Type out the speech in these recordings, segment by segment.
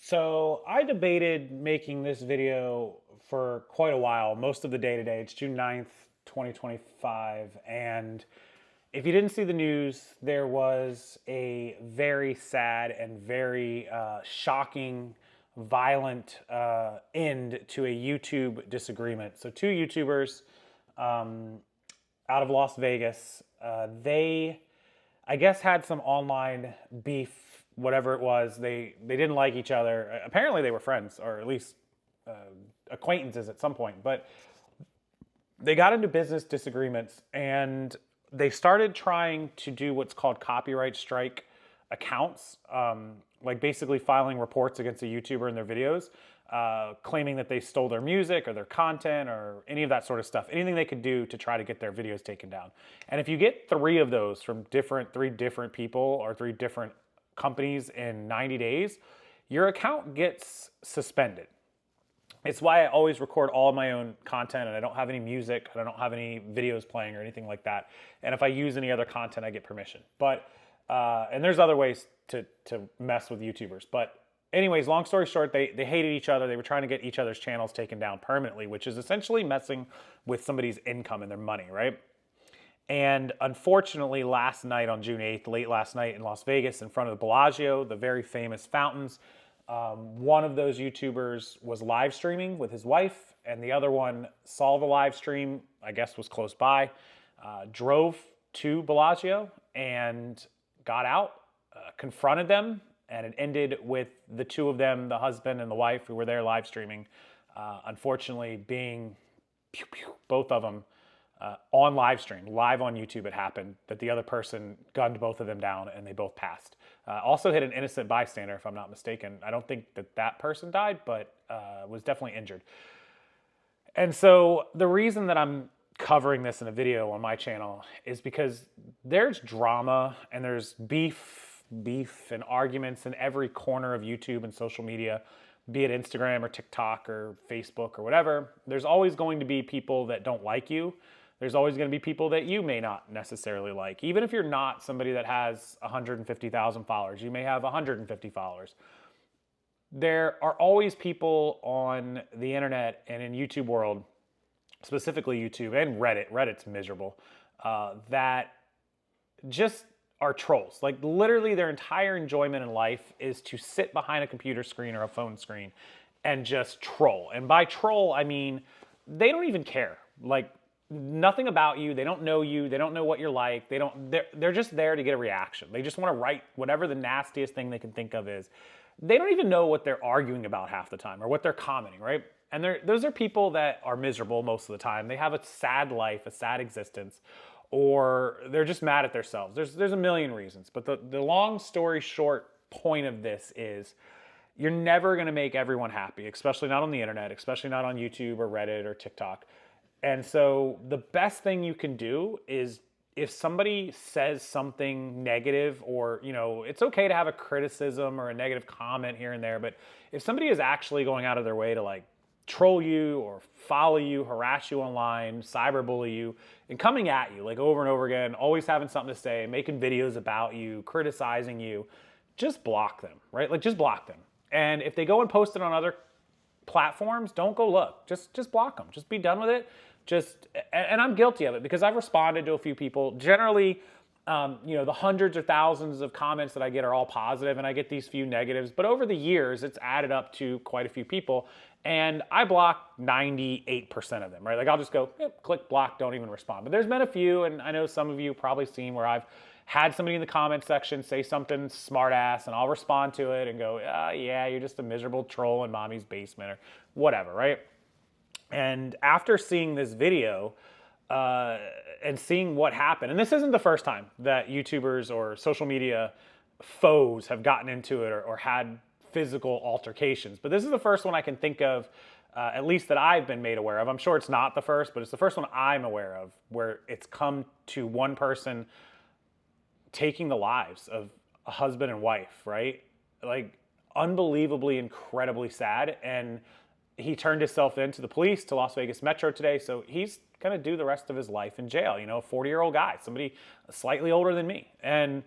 So I debated making this video for quite a while, most of the day today. It's June 9th, 2025. And if you didn't see the news, there was a very sad and very shocking, violent end to a YouTube disagreement. So two YouTubers out of Las Vegas, they I guess had some online beef, whatever it was. They didn't like each other. Apparently they were friends, or at least acquaintances at some point. But they got into business disagreements, and they started trying to do what's called copyright strike accounts, like basically filing reports against a YouTuber in their videos, claiming that they stole their music or their content or any of that sort of stuff, anything they could do to try to get their videos taken down. And if you get three of those from three different people or three different companies in 90 days, your account gets suspended. It's why I always record all of my own content, and I don't have any music, and I don't have any videos playing or anything like that. And if I use any other content, I get permission. But and there's other ways to mess with YouTubers. But anyways, long story short, they hated each other. They were trying to get each other's channels taken down permanently, which is essentially messing with somebody's income and their money, right? And unfortunately, last night on June 8th, late last night in Las Vegas, in front of the Bellagio, the very famous fountains, one of those YouTubers was live streaming with his wife, and the other one saw the live stream, I guess was close by, drove to Bellagio and got out, confronted them, and it ended with the two of them, the husband and the wife who were there live streaming, unfortunately being, both of them, on live stream, live on YouTube. It happened that the other person gunned both of them down and they both passed. Also hit an innocent bystander, if I'm not mistaken. I don't think that person died, but was definitely injured. And so the reason that I'm covering this in a video on my channel is because there's drama and there's beef and arguments in every corner of YouTube and social media, be it Instagram or TikTok or Facebook or whatever. There's always going to be people that don't like you. There's always going to be people that you may not necessarily like. Even if you're not somebody that has 150,000 followers, you may have 150 followers. There are always people on the internet and in YouTube world, specifically YouTube and Reddit, Reddit's miserable, that just are trolls. Like literally their entire enjoyment in life is to sit behind a computer screen or a phone screen and just troll. And by troll, I mean, they don't even care. Like nothing about you. They don't know you. They don't know what you're like. They're just there to get a reaction. They just want to write whatever the nastiest thing they can think of is. They don't even know what they're arguing about half the time or what they're commenting, right? And those are people that are miserable most of the time. They have a sad life, a sad existence, or they're just mad at themselves. There's a million reasons. But the long story short point of this is you're never going to make everyone happy, especially not on the internet, especially not on YouTube or Reddit or TikTok. And so the best thing you can do is if somebody says something negative, or, you know, it's okay to have a criticism or a negative comment here and there, but if somebody is actually going out of their way to like troll you or follow you, harass you online, cyberbully you, and coming at you like over and over again, always having something to say, making videos about you, criticizing you, just block them, right? Like just block them. And if they go and post it on other platforms, don't go look. Just block them. Just be done with it. And I'm guilty of it because I've responded to a few people. Generally, you know, the hundreds or thousands of comments that I get are all positive, and I get these few negatives. But over the years, it's added up to quite a few people, and I block 98% of them, right? Like I'll just go, yep, click block, don't even respond. But there's been a few, and I know some of you probably seen where I've had somebody in the comment section say something smart ass, and I'll respond to it and go, yeah, you're just a miserable troll in mommy's basement or whatever, right? And after seeing this video and seeing what happened, and this isn't the first time that YouTubers or social media foes have gotten into it or had physical altercations, but this is the first one I can think of, at least that I've been made aware of. I'm sure it's not the first, but it's the first one I'm aware of where it's come to one person taking the lives of a husband and wife, right? Like unbelievably, incredibly sad. And he turned himself in to the police, to Las Vegas Metro today. So he's going to do the rest of his life in jail. You know, a 40-year-old guy, somebody slightly older than me. And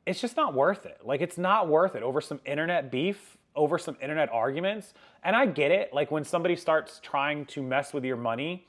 it's just not worth it. Like, it's not worth it over some internet beef. over some internet arguments. And I get it. Like when somebody starts trying to mess with your money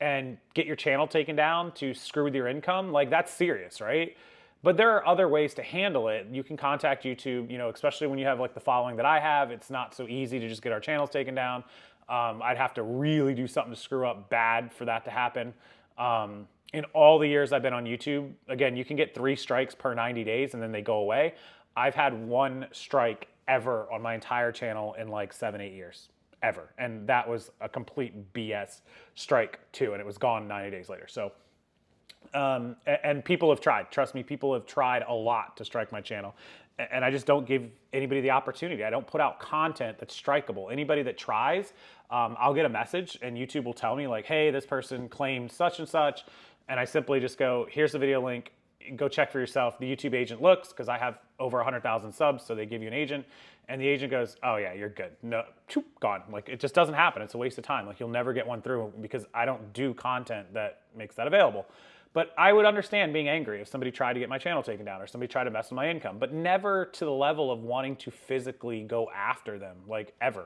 and get your channel taken down to screw with your income, like that's serious, right? But there are other ways to handle it. You can contact YouTube, you know, especially when you have like the following that I have. It's not so easy to just get our channels taken down. I'd have to really do something to screw up bad for that to happen. In all the years I've been on YouTube, again, you can get 3 strikes per 90 days and then they go away. I've had 1 strike ever on my entire channel in like 7-8 years, ever. And that was a complete BS strike too, and it was gone 90 days later. So, and people have tried, trust me, people have tried a lot to strike my channel. And I just don't give anybody the opportunity. I don't put out content that's strikeable. Anybody that tries, I'll get a message and YouTube will tell me like, hey, this person claimed such and such. And I simply just go, here's the video link, go check for yourself. The YouTube agent looks, because I have over 100,000 subs, so they give you an agent. And the agent goes, oh yeah, you're good. No, gone. Like it just doesn't happen. It's a waste of time. Like you'll never get one through because I don't do content that makes that available. But I would understand being angry if somebody tried to get my channel taken down or somebody tried to mess with my income, but never to the level of wanting to physically go after them, like ever.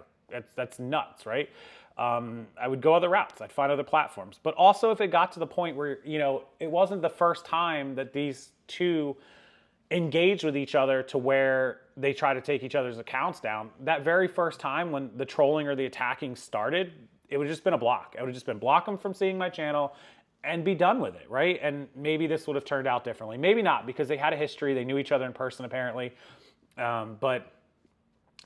That's nuts, right? I would go other routes. I'd find other platforms. But also if it got to the point where, you know, it wasn't the first time that these two engaged with each other to where they try to take each other's accounts down, that very first time when the trolling or the attacking started, it would have just been a block. I would have just been block them from seeing my channel and be done with it, right? And maybe this would have turned out differently. Maybe not, because they had a history. They knew each other in person, apparently. But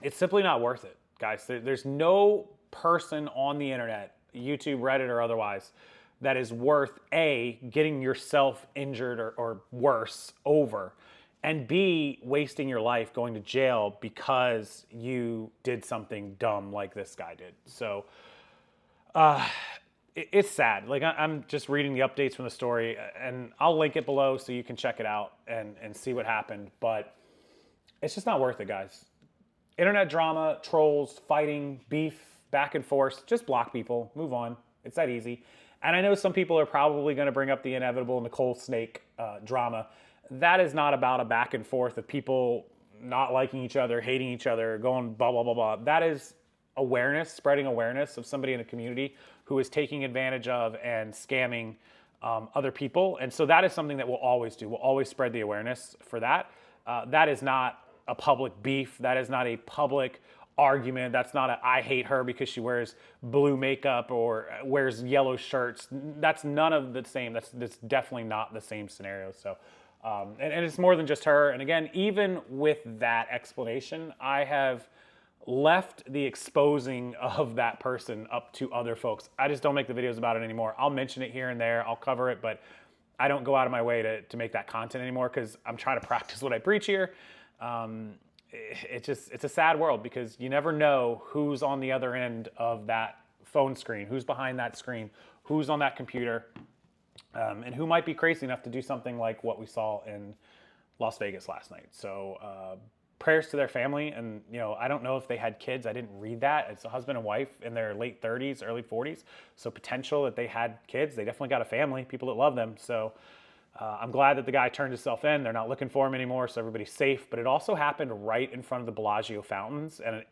it's simply not worth it, guys. There's no person on the internet, YouTube, Reddit, or otherwise, that is worth A, getting yourself injured or worse over, and B, wasting your life going to jail because you did something dumb like this guy did. So, it's sad. Like I'm just reading the updates from the story, and I'll link it below so you can check it out and see what happened. But it's just not worth it, guys. Internet drama, trolls, fighting, beef, back and forth. Just block people. Move on. It's that easy. And I know some people are probably going to bring up the inevitable Nicole Snake drama. That is not about a back and forth of people not liking each other, hating each other, going blah, blah, blah, blah. That is awareness, spreading awareness of somebody in a community who is taking advantage of and scamming other people. And so that is something that we'll always do. We'll always spread the awareness for that. That is not a public beef. That is not a public argument. That's not a I hate her because she wears blue makeup or wears yellow shirts. That's none of the same. That's definitely not the same scenario. So, and it's more than just her. And again, even with that explanation, I have left the exposing of that person up to other folks. I just don't make the videos about it anymore. I'll mention it here and there. I'll cover it, but I don't go out of my way to make that content anymore because I'm trying to practice what I preach here. It's a sad world because you never know who's on the other end of that phone screen, who's behind that screen, who's on that computer, and who might be crazy enough to do something like what we saw in Las Vegas last night. So prayers to their family. And, you know, I don't know if they had kids. I didn't read that. It's a husband and wife in their late 30s, early 40s. So potential that they had kids. They definitely got a family, people that love them. So I'm glad that the guy turned himself in. They're not looking for him anymore, so everybody's safe. But it also happened right in front of the Bellagio fountains. And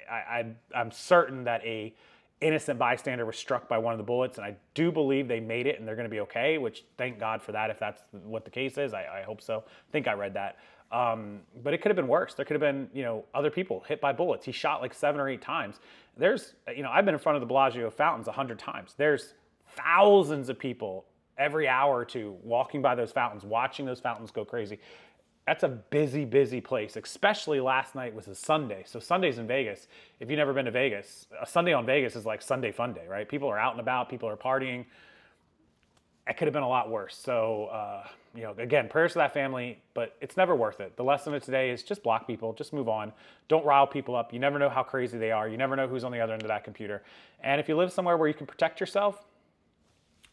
I'm certain that a innocent bystander was struck by one of the bullets. And I do believe they made it and they're going to be okay, which thank God for that if that's what the case is. I hope so. I think I read that. But it could have been worse. There could have been, you know, other people hit by bullets. He shot like 7 or 8 times. There's, you know, I've been in front of the Bellagio fountains 100 times. There's thousands of people every hour or two walking by those fountains, watching those fountains go crazy. That's a busy, busy place, especially last night was a Sunday. So Sundays in Vegas, if you've never been to Vegas, a Sunday on Vegas is like Sunday fun day, right? People are out and about, people are partying. It could have been a lot worse. So, you know, again, prayers to that family, but it's never worth it. The lesson of today is just block people, just move on. Don't rile people up. You never know how crazy they are. You never know who's on the other end of that computer. And if you live somewhere where you can protect yourself,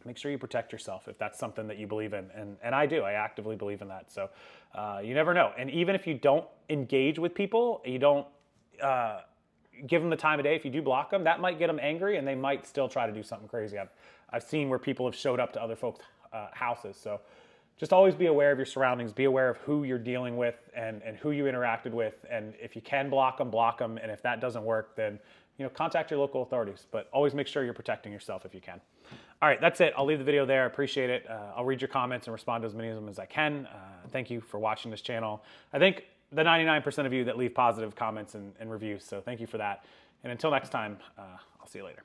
make sure you protect yourself if that's something that you believe in. And I do. I actively believe in that. So you never know. And even if you don't engage with people, you don't give them the time of day, if you do block them, that might get them angry and they might still try to do something crazy. I've seen where people have showed up to other folks' houses. So just always be aware of your surroundings, be aware of who you're dealing with and who you interacted with. And if you can block them, block them. And if that doesn't work, then contact your local authorities. But always make sure you're protecting yourself if you can. All right, that's it. I'll leave the video there. I appreciate it. I'll read your comments and respond to as many of them as I can. Thank you for watching this channel. I think the 99% of you that leave positive comments and reviews, so thank you for that. And until next time, I'll see you later.